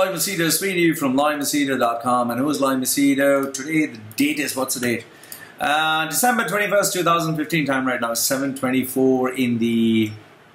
Loy Machedo speaking to you from loymachedo.com. And who is Loy Machedo? Today the date is, what's the date? December 21st, 2015. Time right now is 7:24 in the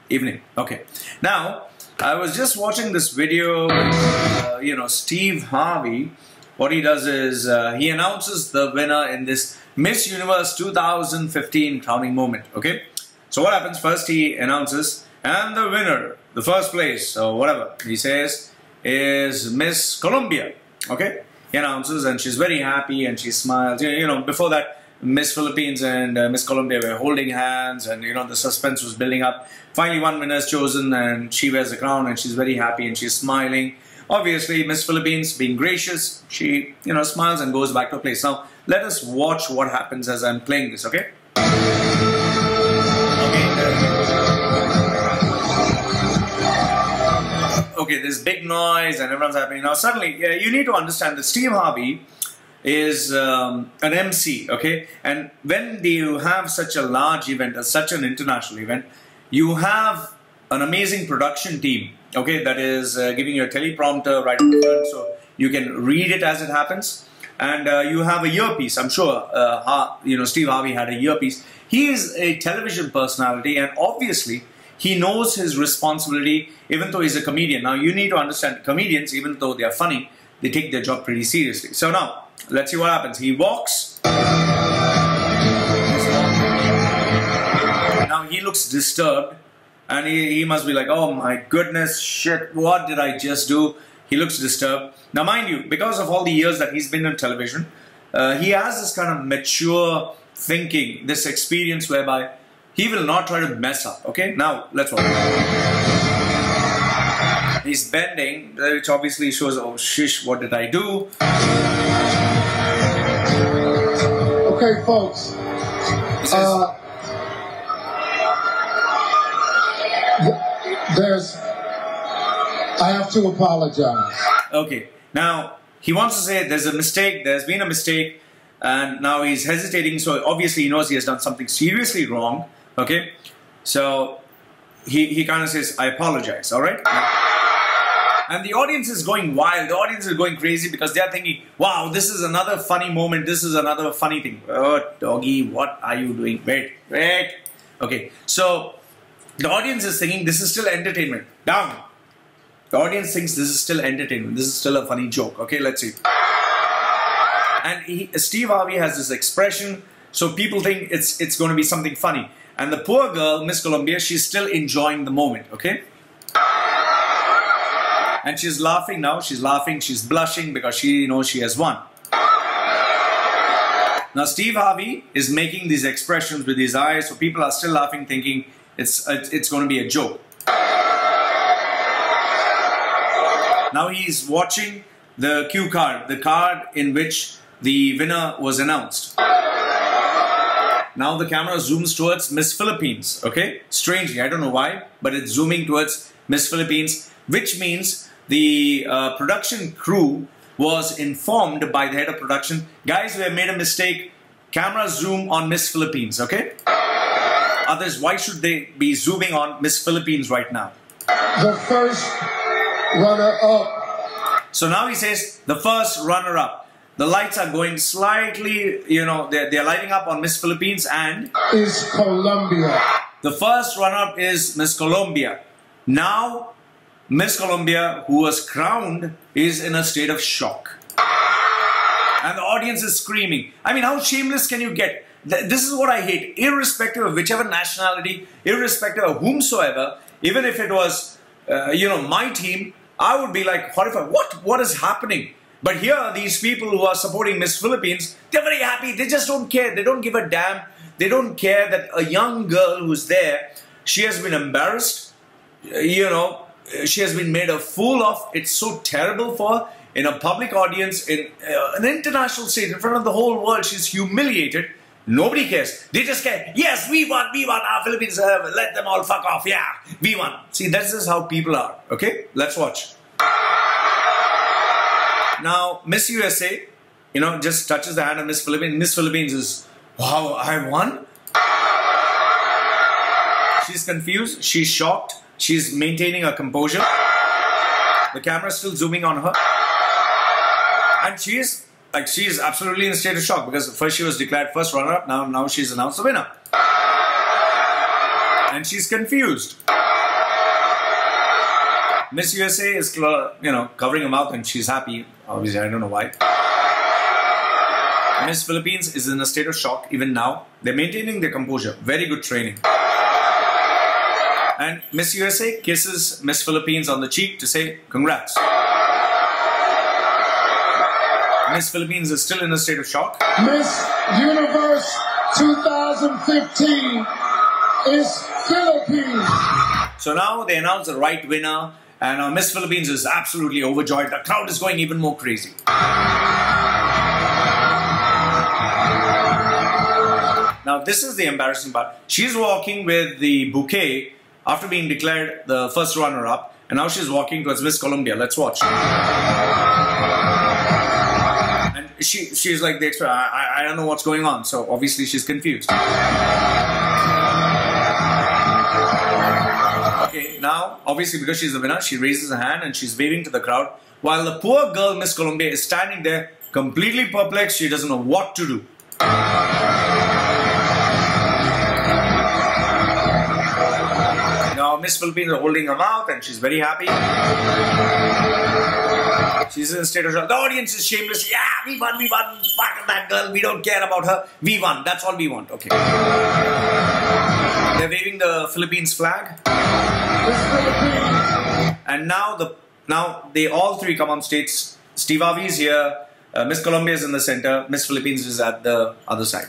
evening. Okay. Now, I was just watching this video with, Steve Harvey. What he does is he announces the winner in this Miss Universe 2015 crowning moment. Okay. So what happens? First he announces, and the winner, the first place, or whatever he says, is Miss Colombia. Okay. He announces, and she's very happy and she smiles. Before that, Miss Philippines and Miss Colombia were holding hands, and the suspense was building up. Finally, one winner is chosen, and she wears the crown, and she's very happy and she's smiling. Obviously, Miss Philippines, being gracious, she smiles and goes back to her place. Now, let us watch what happens as I'm playing this. Okay. Okay, there's big noise and everyone's happy. Now, suddenly, you need to understand that Steve Harvey is an MC, okay? And when you have such a large event, such an international event, you have an amazing production team, okay, that is giving you a teleprompter right in front so you can read it as it happens. And you have a earpiece. I'm sure, Steve Harvey had a earpiece. He is a television personality, and obviously, he knows his responsibility, even though he's a comedian. Now, you need to understand, comedians, even though they are funny, they take their job pretty seriously. So now, let's see what happens. He walks. Now, he looks disturbed. And he must be like, oh my goodness, shit, what did I just do? He looks disturbed. Now, mind you, because of all the years that he's been on television, he has this kind of mature thinking, this experience whereby he will not try to mess up. Okay, now let's watch. He's bending, which obviously shows, oh shish, what did I do? Okay, folks. I have to apologize. Okay, now he wants to say there's a mistake, there's been a mistake, and now he's hesitating, so obviously he knows he has done something seriously wrong. Okay, so he kind of says, I apologize, alright? And the audience is going wild, the audience is going crazy because they are thinking, wow, this is another funny moment, this is another funny thing. Oh, doggy, what are you doing? Wait. Okay, so the audience is thinking this is still entertainment. Down. The audience thinks this is still entertainment, this is still a funny joke. Okay, let's see. And Steve Harvey has this expression, so people think it's going to be something funny. And the poor girl, Miss Colombia, she's still enjoying the moment, okay? And she's laughing now, she's laughing, she's blushing because she knows she has won. Now Steve Harvey is making these expressions with his eyes, so people are still laughing, thinking it's going to be a joke. Now he's watching the cue card, the card in which the winner was announced. Now the camera zooms towards Miss Philippines, okay? Strangely, I don't know why, but it's zooming towards Miss Philippines, which means the production crew was informed by the head of production, guys, we have made a mistake, camera zoom on Miss Philippines, okay? Others, why should they be zooming on Miss Philippines right now? The first runner-up. So now he says, the first runner-up. The lights are going slightly, they're lighting up on Miss Philippines and... is Colombia. The first runner-up is Miss Colombia. Now, Miss Colombia, who was crowned, is in a state of shock. And the audience is screaming. I mean, how shameless can you get? This is what I hate. Irrespective of whichever nationality, irrespective of whomsoever, even if it was, my team, I would be like horrified. What is happening? But here, these people who are supporting Miss Philippines, they're very happy. They just don't care. They don't give a damn. They don't care that a young girl who's there, she has been embarrassed. She has been made a fool of. It's so terrible for her in a public audience, in an international stage, in front of the whole world. She's humiliated. Nobody cares. They just care. Yes, we won. Our Philippines, let them all fuck off. Yeah, we won. See, that's just how people are. Okay, let's watch. Now, Miss USA, just touches the hand of Miss Philippines. Miss Philippines is, wow, I won? She's confused. She's shocked. She's maintaining her composure. The camera is still zooming on her. And she is absolutely in a state of shock because first she was declared first runner-up, now she's announced the winner. And she's confused. Miss USA is, covering her mouth and she's happy. Obviously, I don't know why. Miss Philippines is in a state of shock even now. They're maintaining their composure. Very good training. And Miss USA kisses Miss Philippines on the cheek to say, congrats. Miss Philippines is still in a state of shock. Miss Universe 2015 is Philippines. So now they announce the right winner. And Miss Philippines is absolutely overjoyed. The crowd is going even more crazy. Now this is the embarrassing part. She's walking with the bouquet after being declared the first runner-up. And now she's walking towards Miss Colombia. Let's watch. And she's like the expert. I don't know what's going on. So obviously she's confused. Okay, now, obviously because she's the winner, she raises her hand and she's waving to the crowd. While the poor girl, Miss Colombia, is standing there completely perplexed. She doesn't know what to do. Now, Miss Philippines is holding her mouth and she's very happy. She's in a state of shock. The audience is shameless. Yeah, we won. Fuck that girl. We don't care about her. We won. That's all we want. Okay. They're waving the Philippines flag. And now they all three come on stage. Steve Harvey is here. Miss Colombia is in the center. Miss Philippines is at the other side.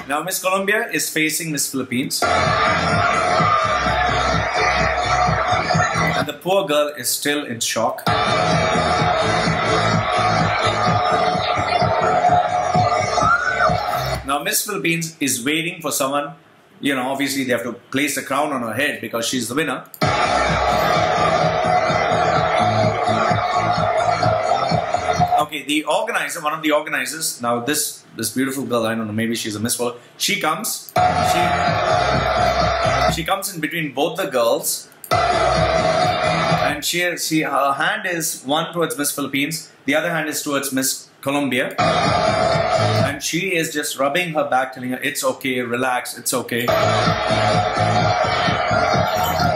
Now Miss Colombia is facing Miss Philippines. And the poor girl is still in shock. Now Miss Philippines is waiting for someone, obviously they have to place the crown on her head because she's the winner. Okay, the organizer, one of the organizers, now this beautiful girl, I don't know, maybe she's a Miss World, she comes, she comes in between both the girls, and her hand is one towards Miss Philippines, the other hand is towards Miss Colombia, and she is just rubbing her back, telling her, it's okay, relax, it's okay.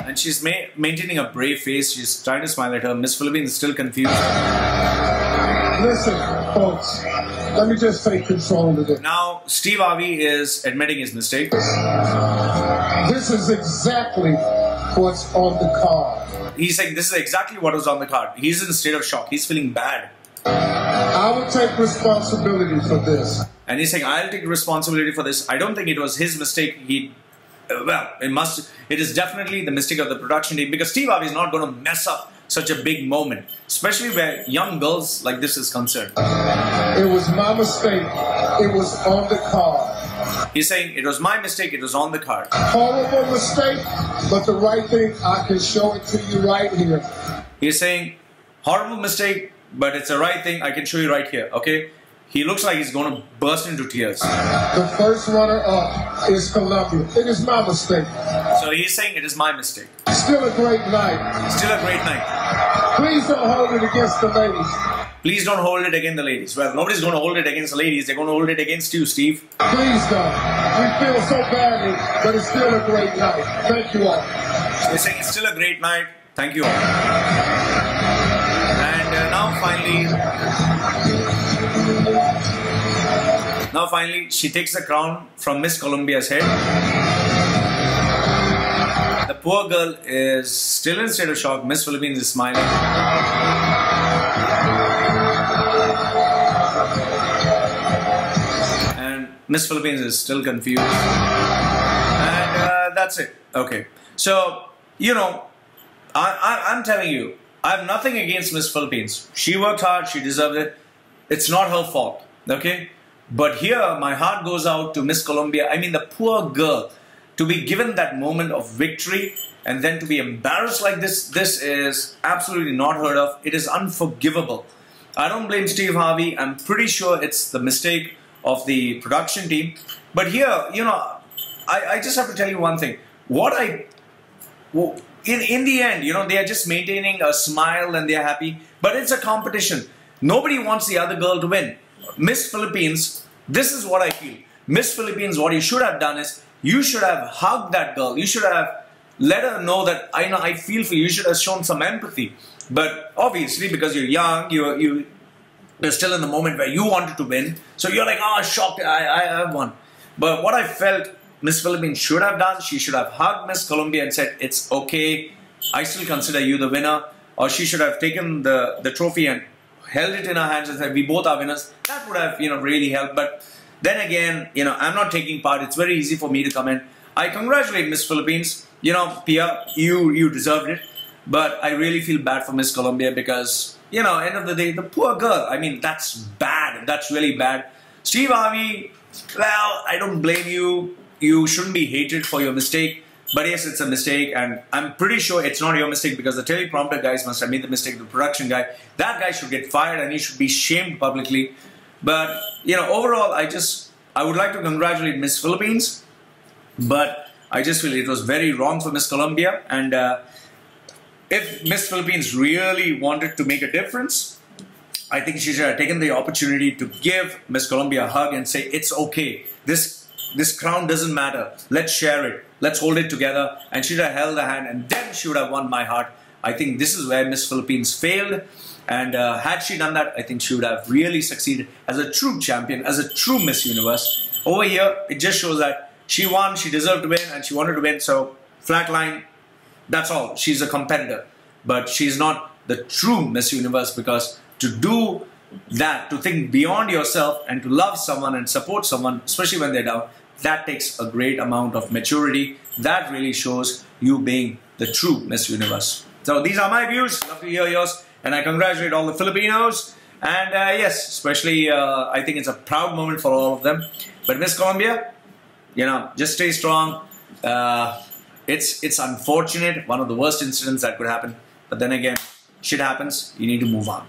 And she's maintaining a brave face, she's trying to smile at her. Miss Philippines is still confused. Listen, folks, let me just take control of it. Now, Steve Harvey is admitting his mistake. This is exactly what's on the card. He's saying this is exactly what was on the card. He's in a state of shock. He's feeling bad. I will take responsibility for this. And he's saying, I'll take responsibility for this. I don't think it was his mistake. It is definitely the mistake of the production team because Steve Harvey is not going to mess up such a big moment, especially where young girls like this is concerned. It was my mistake. It was on the card. He's saying, it was my mistake, it was on the card. Horrible mistake, but the right thing, I can show it to you right here. He's saying, horrible mistake, but it's the right thing, I can show you right here, okay? He looks like he's going to burst into tears. The first runner-up is Colombia. It is my mistake. So he's saying, it is my mistake. Still a great night. Still a great night. Please don't hold it against the ladies. Please don't hold it against the ladies. Well, nobody's going to hold it against the ladies. They're going to hold it against you, Steve. Please don't. We feel so badly, but it's still a great night. Thank you all. They're saying it's still a great night. Thank you all. And now finally, she takes the crown from Miss Colombia's head. The poor girl is still in a state of shock. Miss Philippines is smiling. And Miss Philippines is still confused. And that's it. Okay. So, I'm telling you, I have nothing against Miss Philippines. She worked hard. She deserved it. It's not her fault. Okay. But here, my heart goes out to Miss Colombia. I mean, the poor girl. To be given that moment of victory and then to be embarrassed like this is absolutely not heard of. It is unforgivable. I don't blame Steve Harvey. I'm pretty sure it's the mistake of the production team. But here, I just have to tell you one thing. In the end, you know, they are just maintaining a smile and they are happy. But it's a competition. Nobody wants the other girl to win. Miss Philippines, this is what I feel. Miss Philippines, what you should have done is, you should have hugged that girl. You should have let her know that I feel for you. You should have shown some empathy. But obviously, because you're young, you're still in the moment where you wanted to win. So you're like, oh, shocked, I won. But what I felt Miss Philippines should have done, she should have hugged Miss Colombia and said, it's okay, I still consider you the winner. Or she should have taken the trophy and held it in her hands and said, we both are winners. That would have, you know, really helped. But then again, you know, I'm not taking part. It's very easy for me to comment. I congratulate Miss Philippines. You know, Pia, you deserved it. But I really feel bad for Miss Colombia because, you know, end of the day, the poor girl. I mean, that's bad. That's really bad. Steve Harvey, well, I don't blame you. You shouldn't be hated for your mistake. But yes, it's a mistake. And I'm pretty sure it's not your mistake because the teleprompter guys must have made the mistake. The production guy, that guy should get fired and he should be shamed publicly. But, you know, overall, I would like to congratulate Miss Philippines. But I just feel it was very wrong for Miss Colombia. And if Miss Philippines really wanted to make a difference, I think she should have taken the opportunity to give Miss Colombia a hug and say, it's okay. This crown doesn't matter. Let's share it. Let's hold it together. And she should have held her hand and then she would have won my heart. I think this is where Miss Philippines failed. And had she done that, I think she would have really succeeded as a true champion, as a true Miss Universe. Over here, it just shows that she won, she deserved to win, and she wanted to win. So, flatline, that's all. She's a competitor. But she's not the true Miss Universe because to do that, to think beyond yourself and to love someone and support someone, especially when they're down, that takes a great amount of maturity. That really shows you being the true Miss Universe. So these are my views. Love to hear yours. And I congratulate all the Filipinos. And yes, especially I think it's a proud moment for all of them. But Miss Colombia, you know, just stay strong. It's unfortunate. One of the worst incidents that could happen. But then again, shit happens. You need to move on.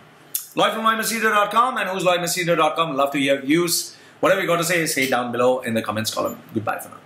Loy from LoyMachedo.com and who's LoyMachedo.com. Love to hear views. Whatever you got to say, say down below in the comments column. Goodbye for now.